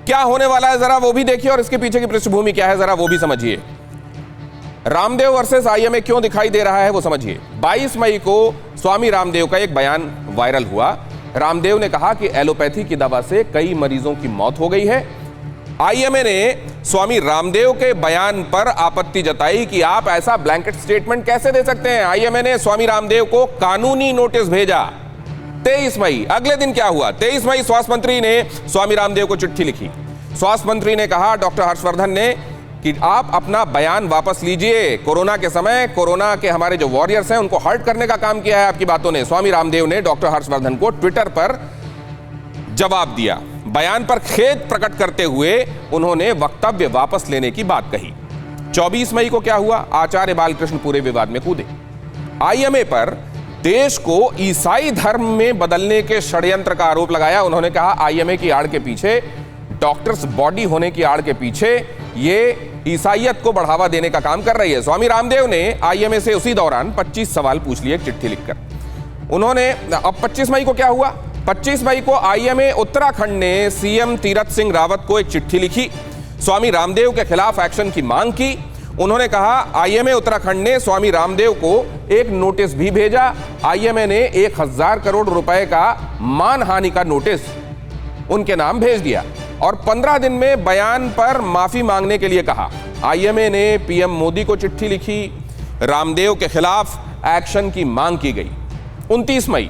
क्या होने वाला है जरा वो भी देखिए और इसके पीछे की पृष्ठभूमि क्या है जरा वो भी समझिए। रामदेव वर्सेस आईएमए क्यों दिखाई दे रहा है वो समझिए। 22 मई को स्वामी रामदेव का एक बयान वायरल हुआ। रामदेव ने कहा कि एलोपैथी की दवा से कई मरीजों की मौत हो गई है। आईएमए ने स्वामी रामदेव के बयान पर आपत्ति जताई कि आप ऐसा ब्लैंकेट स्टेटमेंट कैसे दे सकते हैं। आईएमए ने स्वामी रामदेव को कानूनी नोटिस भेजा 23 मई। अगले दिन क्या हुआ? 23 मई स्वास्थ्य मंत्री ने स्वामी रामदेव को चिट्ठी लिखी। स्वास्थ्य मंत्री ने कहा डॉक्टर हर्षवर्धन ने कि आप अपना बयान वापस लीजिए। कोरोना के समय कोरोना के हमारे जो वॉरियर्स हैं उनको हर्ट करने का काम किया है आपकी बातों ने। स्वामी रामदेव ने डॉक्टर हर्षवर्धन को ट्विटर पर जवाब दिया। बयान पर खेद प्रकट करते हुए उन्होंने वक्तव्य वापस लेने की बात कही। 24 मई को क्या हुआ? आचार्य बालकृष्ण पूरे विवाद में कूदे। आईएमए पर देश को ईसाई धर्म में बदलने के षड्यंत्र का आरोप लगाया। उन्होंने कहा आईएमए की आड़ के पीछे, डॉक्टर्स बॉडी होने की आड़ के पीछे ये ईसाइयत को बढ़ावा देने का काम कर रही है। स्वामी रामदेव ने आईएमए से उसी दौरान 25 सवाल पूछ लिए चिट्ठी लिखकर। उन्होंने अब 25 मई को क्या हुआ? 25 मई को आईएमए उत्तराखंड ने सीएम तीरथ सिंह रावत को एक चिट्ठी लिखी, स्वामी रामदेव के खिलाफ एक्शन की मांग की। उन्होंने कहा आईएमए उत्तराखंड ने स्वामी रामदेव को एक नोटिस भी भेजा। आईएमए ने 1000 करोड़ रुपए का मानहानि का नोटिस उनके नाम भेज दिया और 15 दिन में बयान पर माफी मांगने के लिए कहा। आईएमए ने पीएम मोदी को चिट्ठी लिखी, रामदेव के खिलाफ एक्शन की मांग की गई। 29 मई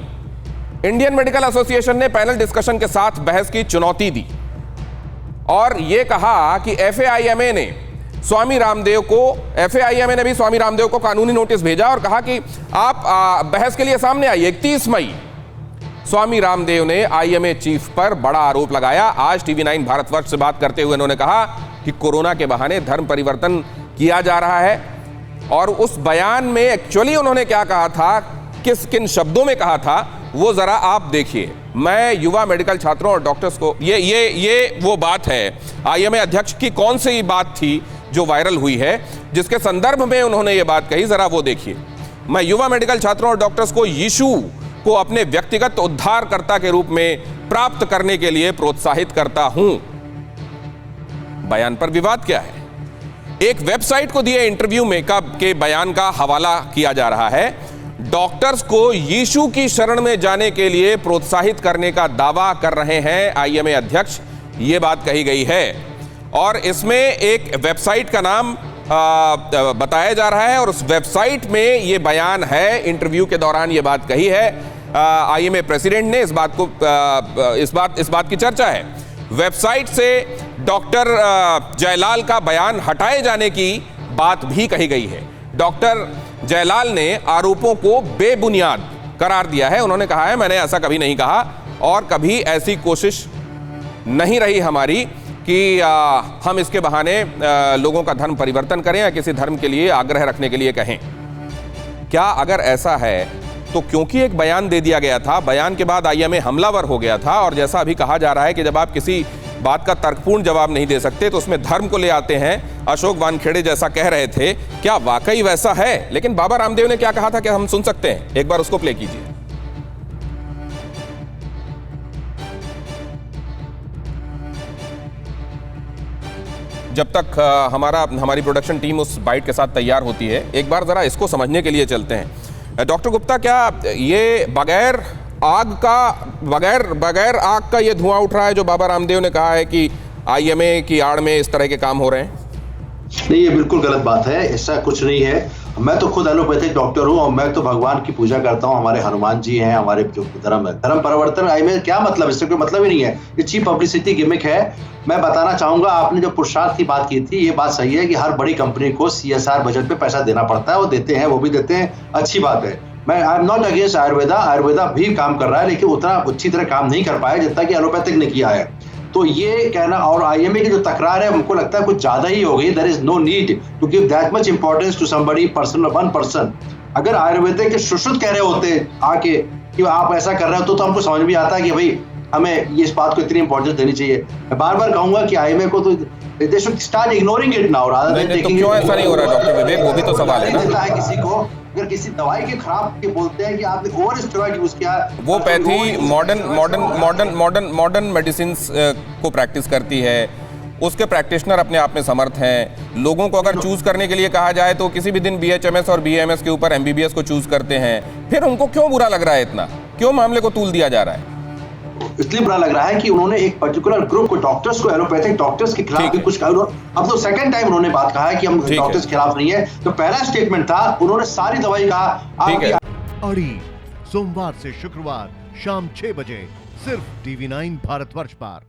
इंडियन मेडिकल एसोसिएशन ने पैनल डिस्कशन के साथ बहस की चुनौती दी और यह कहा कि एफएआईएमए ने भी स्वामी रामदेव को कानूनी नोटिस भेजा और कहा कि आप बहस के लिए सामने आइए। 31 मई स्वामी रामदेव ने आईएमए चीफ पर बड़ा आरोप लगाया। आज टीवी9 भारतवर्ष से बात करते हुए उन्होंने कहा कि कोरोना के बहाने धर्म परिवर्तन किया जा रहा है और उस बयान में एक्चुअली उन्होंने क्या कहा था, किन शब्दों में कहा था, वो जरा आप देखिए। मैं युवा मेडिकल छात्रों और डॉक्टर्स को ये वो बात है, आईएमए अध्यक्ष की कौन सी बात थी जो वायरल हुई है जिसके संदर्भ में उन्होंने ये बात कही, जरा वो देखिए। मैं युवा मेडिकल छात्रों और डॉक्टर्स को यीशु को अपने व्यक्तिगत उद्धारकर्ता के रूप में प्राप्त करने के लिए प्रोत्साहित करता हूं। बयान पर विवाद क्या है? एक वेबसाइट को दिए इंटरव्यू में के बयान का हवाला किया जा रहा है। डॉक्टर्स को यीशु की शरण में जाने के लिए प्रोत्साहित करने का दावा कर रहे हैं आईएमए अध्यक्ष, ये बात कही गई है और इसमें एक वेबसाइट का नाम बताया जा रहा है और उस वेबसाइट में ये बयान है। इंटरव्यू के दौरान ये बात कही है आईएमए प्रेसिडेंट ने। इस बात की चर्चा है। वेबसाइट से डॉक्टर जयलाल का बयान हटाए जाने की बात भी कही गई है। डॉक्टर जयलाल ने आरोपों को बेबुनियाद करार दिया है। उन्होंने कहा है मैंने ऐसा कभी नहीं कहा और कभी ऐसी कोशिश नहीं रही हमारी कि हम इसके बहाने लोगों का धर्म परिवर्तन करें या किसी धर्म के लिए आग्रह रखने के लिए कहें। क्या अगर ऐसा है तो क्योंकि एक बयान दे दिया गया था, बयान के बाद आईएमए हमलावर हो गया था और जैसा अभी कहा जा रहा है कि जब आप किसी बात का तर्कपूर्ण जवाब नहीं दे सकते तो उसमें धर्म को ले आते हैं। अशोक वानखेड़े जैसा कह रहे थे, क्या वाकई वैसा है? लेकिन बाबा रामदेव ने क्या कहा था कि हम सुन सकते हैं, एक बार उसको प्ले कीजिए। जब तक हमारी प्रोडक्शन टीम उस बाइट के साथ तैयार होती है, एक बार जरा इसको समझने के लिए चलते हैं। डॉक्टर गुप्ता, क्या ये बगैर आग का ये धुआं उठ रहा है जो बाबा रामदेव ने कहा है कि आईएमए की आड़ में इस तरह के काम हो रहे हैं? नहीं, ये बिल्कुल गलत बात है। ऐसा कुछ नहीं है। मैं तो खुद एलोपैथिक डॉक्टर हूँ और मैं तो भगवान की पूजा करता हूँ। हमारे हनुमान जी हैं, हमारे जो धर्म है, धर्म परिवर्तन आईएमए क्या मतलब? इससे कोई मतलब ही नहीं है। ये चीप पब्लिसिटी गिमिक है। मैं बताना चाहूंगा, आपने जो पुरुषार्थ की बात की थी, ये बात सही है कि हर बड़ी कंपनी को CSR बजट पे पैसा देना पड़ता है। वो देते हैं, वो भी देते हैं, अच्छी बात है। मैं I am not against Ayurveda भी काम कर रहा है, लेकिन उतना अच्छी तरह काम नहीं कर पाया जितना कि एलोपैथिक ने किया है। तो ये कहना और आईएमए की जो तकरार है, हमको लगता है कुछ ज्यादा ही हो गई। There is no need to give that much importance to somebody person, one person. अगर आयुर्वेदिक के सुश्रुत कह रहे होते आके कि आप ऐसा कर रहे हो तो हमको समझ में आता है कि भाई हमें इस बात को इतनी इंपॉर्टेंस देनी चाहिए। मैं बार बार कहूंगा कि आईएमए को तो they should start ignoring it now rather than taking it। क्यों ऐसा नहीं हो रहा डॉक्टर विवेक? वो भी तो सवाल है ना। देता है किसी को अगर किसी दवाई के खराब के बोलते हैं कि आपने ओवर स्टेरॉइड यूज किया, वो पैथी मॉडर्न मेडिसिन को प्रैक्टिस करती है, उसके प्रैक्टिशनर अपने आप में समर्थ हैं। लोगों को अगर चूज करने के लिए कहा जाए तो किसी भी दिन BHMS और BAMS के ऊपर MBBS को चूज करते हैं, फिर उनको क्यों बुरा लग रहा है इतना? क्यों मामले को तूल दिया जा रहा है? इसलिए बुरा लग रहा है कि उन्होंने एक पर्टिकुलर ग्रुप को, डॉक्टर्स को, एलोपैथिक डॉक्टर्स के खिलाफ भी कुछ कहा। अब तो सेकंड टाइम उन्होंने बात कहा है कि हम डॉक्टर्स के खिलाफ नहीं है। तो पहला स्टेटमेंट था, उन्होंने सारी दवाई कहा। अड़ी सोमवार से शुक्रवार शाम 6 बजे सिर्फ TV9 भारतवर्ष पर।